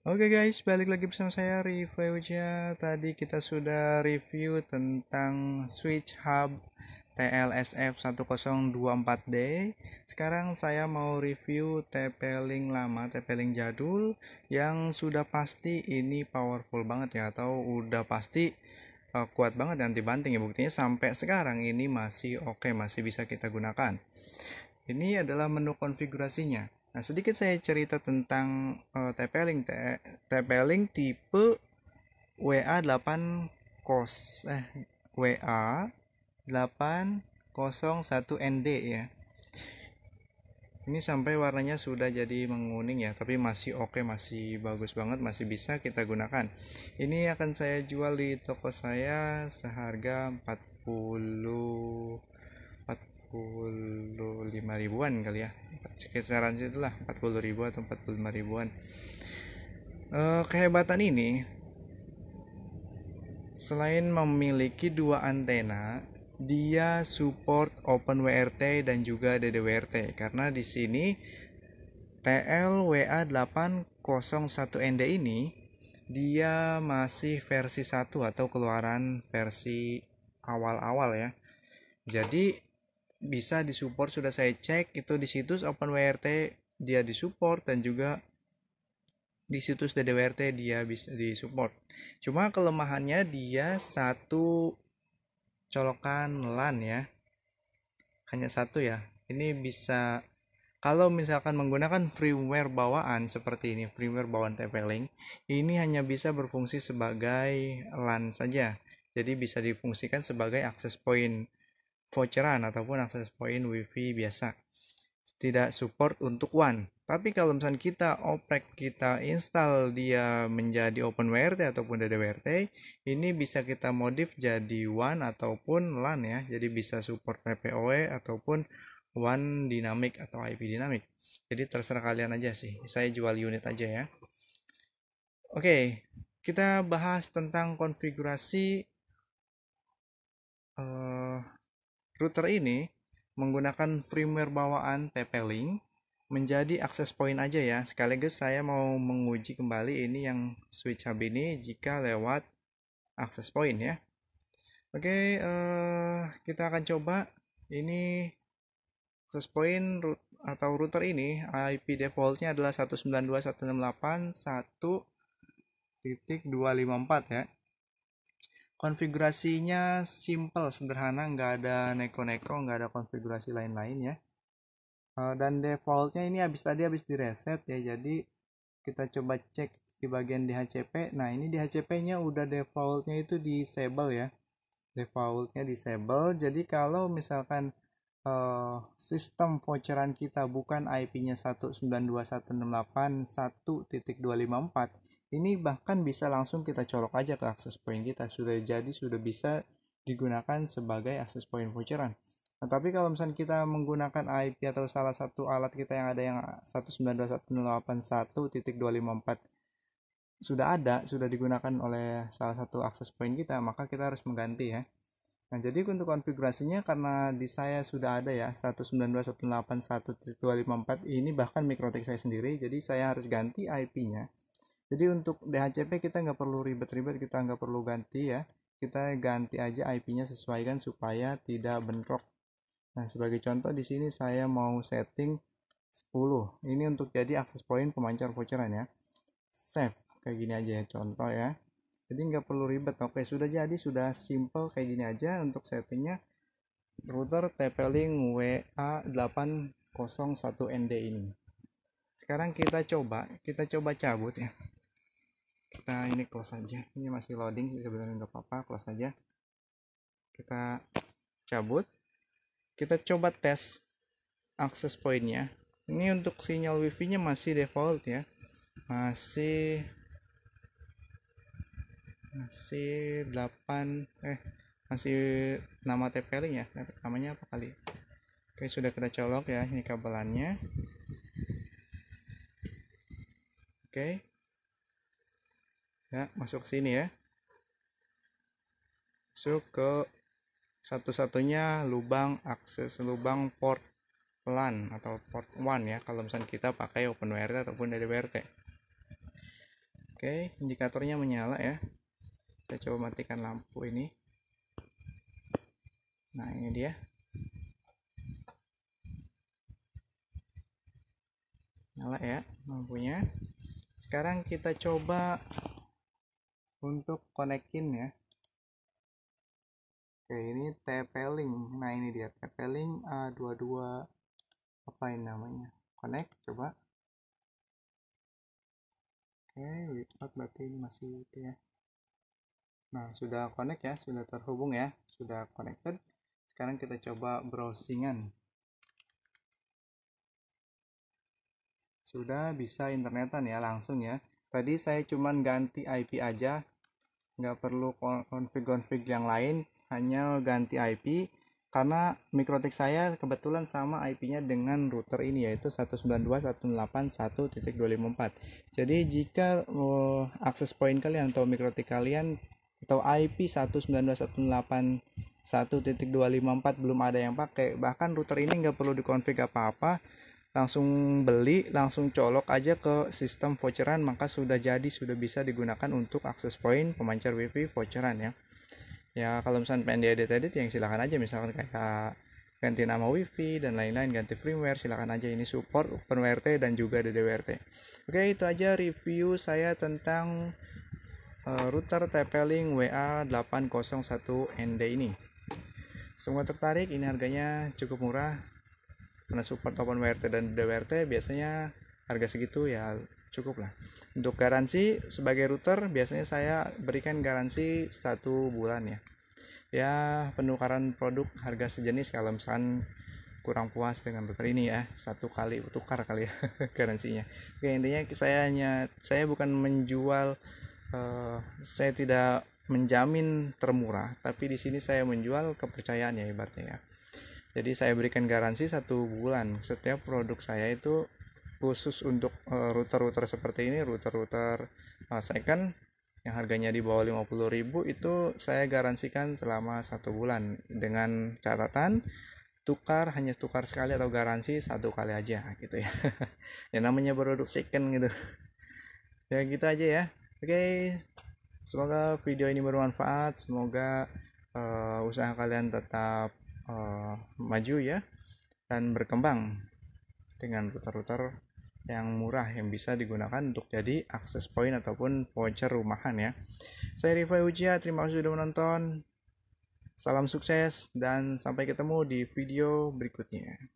Oke guys, balik lagi bersama saya reviewnya. Tadi kita sudah review tentang Switch Hub TLSF 1024D. Sekarang saya mau review TP-Link lama, TP-Link jadul yang sudah pasti ini powerful banget ya, atau udah pasti kuat banget dan anti-banting ya. Buktinya sampai sekarang ini masih oke, masih bisa kita gunakan. Ini adalah menu konfigurasinya. Nah, sedikit saya cerita tentang TP-Link. TP-Link tipe WA8 WA801ND ya. Ini sampai warnanya sudah jadi menguning ya, tapi masih oke, masih bagus banget, masih bisa kita gunakan. Ini akan saya jual di toko saya seharga 45 ribuan kali ya, kisaran situlah 40 ribu atau 45 ribuan. Kehebatan ini selain memiliki dua antena, dia support OpenWRT dan juga DDWRT karena di sini TLWA801ND ini dia masih versi 1 atau keluaran versi awal-awal ya. Jadi bisa disupport, sudah saya cek itu di situs OpenWRT dia disupport dan juga di situs DDWRT dia bisa disupport. Cuma kelemahannya dia satu colokan LAN ya, hanya satu ya. Ini bisa kalau misalkan menggunakan firmware bawaan seperti ini, firmware bawaan TP-Link, ini hanya bisa berfungsi sebagai LAN saja. Jadi bisa difungsikan sebagai access point voucheran ataupun akses point wifi biasa, tidak support untuk WAN. Tapi kalau misalnya kita oprek, kita install dia menjadi OpenWRT ataupun DDWRT, ini bisa kita modif jadi WAN ataupun LAN ya. Jadi bisa support PPOE ataupun WAN dinamik atau IP dinamik. Jadi terserah kalian aja sih. Saya jual unit aja ya. Oke, kita bahas tentang konfigurasi router ini menggunakan firmware bawaan TP-Link menjadi access point aja ya. Sekaligus saya mau menguji kembali ini yang switch hub ini jika lewat access point ya. Oke, kita akan coba ini access point atau router ini IP defaultnya adalah 192.168.1.254 ya. Konfigurasinya simple, sederhana, nggak ada neko-neko, nggak ada konfigurasi lain-lain ya. Dan defaultnya ini habis direset ya, jadi kita coba cek di bagian DHCP. Nah, ini DHCP-nya udah defaultnya itu disable ya, defaultnya disable. Jadi kalau misalkan sistem voucheran kita bukan IP-nya 192.168.1.254, ini bahkan bisa langsung kita colok aja ke access point kita, sudah bisa digunakan sebagai access point voucheran. Nah, tapi kalau misalnya kita menggunakan IP atau salah satu alat kita yang ada yang 192.168.1.254 sudah digunakan oleh salah satu access point kita, maka kita harus mengganti ya. Nah, jadi untuk konfigurasinya karena di saya sudah ada ya 192.168.1.254 ini, bahkan Mikrotik saya sendiri, jadi saya harus ganti IP-nya. Jadi untuk DHCP kita nggak perlu ribet-ribet, kita nggak perlu ganti ya. Kita ganti aja IP-nya, sesuaikan supaya tidak bentrok. Nah, sebagai contoh di sini saya mau setting 10. Ini untuk jadi akses point pemancar voucheran ya. Save kayak gini aja ya, contoh ya. Jadi nggak perlu ribet. Oke, sudah jadi, sudah simple kayak gini aja untuk settingnya router TP-Link WA801ND ini. Sekarang kita coba cabut ya. Kita ini close aja, ini masih loading sebenarnya, nggak apa-apa, close aja. Kita cabut, kita coba tes akses pointnya. Ini untuk sinyal wifi nya masih default ya, masih 8 masih nama TP-Link ya, namanya apa kali. Oke, sudah kita colok ya, ini kabelannya. Oke ya, masuk sini ya, masuk ke satu-satunya lubang akses, lubang port LAN atau port 1 ya, kalau misalnya kita pakai OpenWRT ataupun DDWRT. Oke, indikatornya menyala ya. Kita coba matikan lampu ini. Nah, ini dia. Nyala ya lampunya. Sekarang kita coba untuk konekin ya. Oke, ini TP-Link. Nah, ini dia TP-Link A22 apa ini namanya? Connect coba. Oke, without berarti ini masih itu ya. Nah, sudah connect ya, sudah terhubung ya, sudah connected. Sekarang kita coba browsingan. Sudah bisa internetan ya langsung ya. Tadi saya cuman ganti IP aja, nggak perlu config yang lain, hanya ganti IP karena Mikrotik saya kebetulan sama IP-nya dengan router ini yaitu 192.168.1.254. Jadi jika akses point kalian atau Mikrotik kalian atau IP 192.168.1.254 belum ada yang pakai, bahkan router ini nggak perlu dikonfig apa-apa, langsung beli, langsung colok aja ke sistem voucheran, maka sudah bisa digunakan untuk akses point pemancar wifi voucheran ya. Ya kalau misalnya pengen diedit yang silahkan aja, misalkan kayak ganti nama wifi dan lain-lain, ganti firmware, silahkan aja. Ini support OpenWRT dan juga DDWRT. Oke, itu aja review saya tentang router TP-Link WA801ND ini. Semoga tertarik, ini harganya cukup murah karena support OpenWRT dan DDWRT biasanya harga segitu ya cukup lah. Untuk garansi sebagai router biasanya saya berikan garansi 1 bulan ya. Ya penukaran produk harga sejenis kalau misalkan kurang puas dengan router ini ya, 1 kali tukar kali ya garansinya. Oke, intinya saya bukan menjual, saya tidak menjamin termurah, tapi di sini saya menjual kepercayaan ya ibaratnya ya. Jadi saya berikan garansi 1 bulan. Setiap produk saya itu khusus untuk router-router seperti ini, router-router second yang harganya di bawah 50.000 itu saya garansikan selama 1 bulan dengan catatan hanya tukar sekali atau garansi 1 kali aja gitu ya. Ya namanya produk second gitu. Ya gitu aja ya. Oke, semoga video ini bermanfaat, semoga usaha kalian tetap maju ya dan berkembang dengan router-router yang murah yang bisa digunakan untuk jadi akses point ataupun voucher rumahan ya. Saya Rifai Ujia, terima kasih sudah menonton. Salam sukses dan sampai ketemu di video berikutnya.